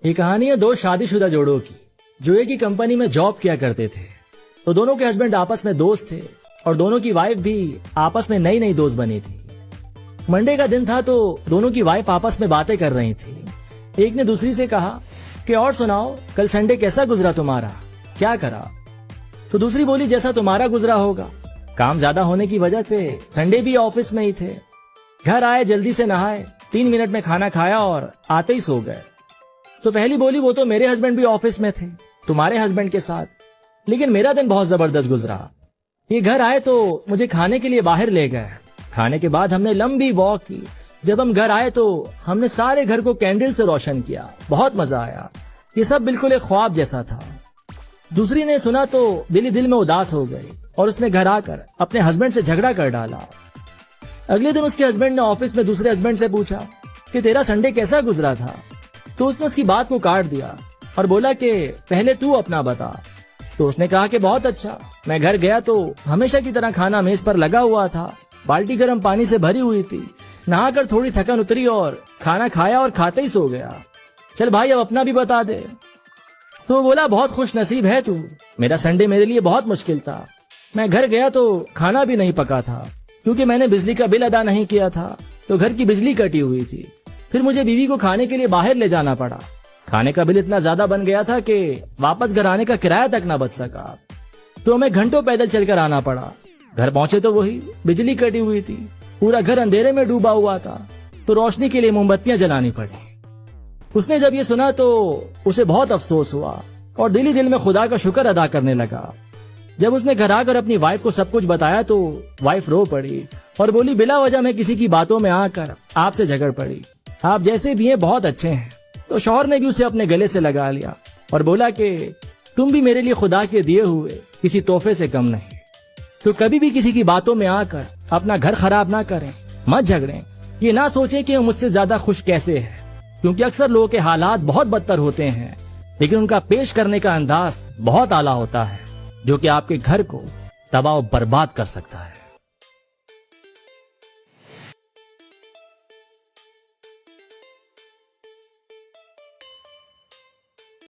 ये कहानी है दो शादीशुदा जोड़ों की जो एक ही कंपनी में जॉब किया करते थे। तो दोनों के हस्बैंड आपस में दोस्त थे और दोनों की वाइफ भी आपस में नई नई दोस्त बनी थी। मंडे का दिन था तो दोनों की वाइफ आपस में बातें कर रही थी। एक ने दूसरी से कहा कि और सुनाओ, कल संडे कैसा गुजरा तुम्हारा, क्या करा? तो दूसरी बोली जैसा तुम्हारा गुजरा होगा, काम ज्यादा होने की वजह से संडे भी ऑफिस में ही थे। घर आए, जल्दी से नहाए, 3 मिनट में खाना खाया और आते ही सो गए। तो पहली बोली वो तो मेरे हस्बैंड भी ऑफिस में थे तुम्हारे हस्बैंड के साथ, लेकिन मेरा दिन बहुत जबरदस्त गुजरा। ये घर आए तो मुझे खाने के लिए बाहर ले गए। खाने के बाद हमने लंबी वॉक की। जब हम घर आए तो हमने सारे घर को कैंडल से रोशन किया, बहुत मजा आया। ये सब बिल्कुल एक ख्वाब जैसा था। दूसरी ने सुना तो दिल ही दिल में उदास हो गई और उसने घर आकर अपने हस्बैंड से झगड़ा कर डाला। अगले दिन उसके हस्बैंड ने ऑफिस में दूसरे हस्बैंड से पूछा कि तेरा संडे कैसा गुजरा था? तो उसने उसकी बात को काट दिया और बोला कि पहले तू अपना बता। तो उसने कहा कि बहुत अच्छा, मैं घर गया तो हमेशा की तरह खाना मेज पर लगा हुआ था, बाल्टी गर्म पानी से भरी हुई थी, नहाकर थोड़ी थकन उतरी और खाना खाया और खाते ही सो गया। चल भाई अब अपना भी बता दे। तो बोला बहुत खुश नसीब है तू, मेरा संडे मेरे लिए बहुत मुश्किल था। मैं घर गया तो खाना भी नहीं पका था क्योंकि मैंने बिजली का बिल अदा नहीं किया था, तो घर की बिजली कटी हुई थी। फिर मुझे बीवी को खाने के लिए बाहर ले जाना पड़ा। खाने का बिल इतना ज्यादा बन गया था कि वापस घर आने का किराया तक ना बच सका, तो हमें घंटों पैदल चलकर आना पड़ा। घर पहुंचे तो वही बिजली कटी हुई थी, पूरा घर अंधेरे में डूबा हुआ था, तो रोशनी के लिए मोमबत्तियां जलानी पड़ी। उसने जब ये सुना तो उसे बहुत अफसोस हुआ और दिल ही दिल में खुदा का शुक्र अदा करने लगा। जब उसने घर आकर अपनी वाइफ को सब कुछ बताया तो वाइफ रो पड़ी और बोली बिला वजह मैं किसी की बातों में आकर आपसे झगड़ पड़ी, आप जैसे भी हैं बहुत अच्छे हैं। तो शौहर ने भी उसे अपने गले से लगा लिया और बोला कि तुम भी मेरे लिए खुदा के दिए हुए किसी तोहफे से कम नहीं। तो कभी भी किसी की बातों में आकर अपना घर खराब ना करें, मत झगड़ें। ये ना सोचें कि मुझसे ज्यादा खुश कैसे है, क्योंकि अक्सर लोगों के हालात बहुत बदतर होते हैं, लेकिन उनका पेश करने का अंदाज बहुत आला होता है, जो कि आपके घर को तबाह और बर्बाद कर सकता है।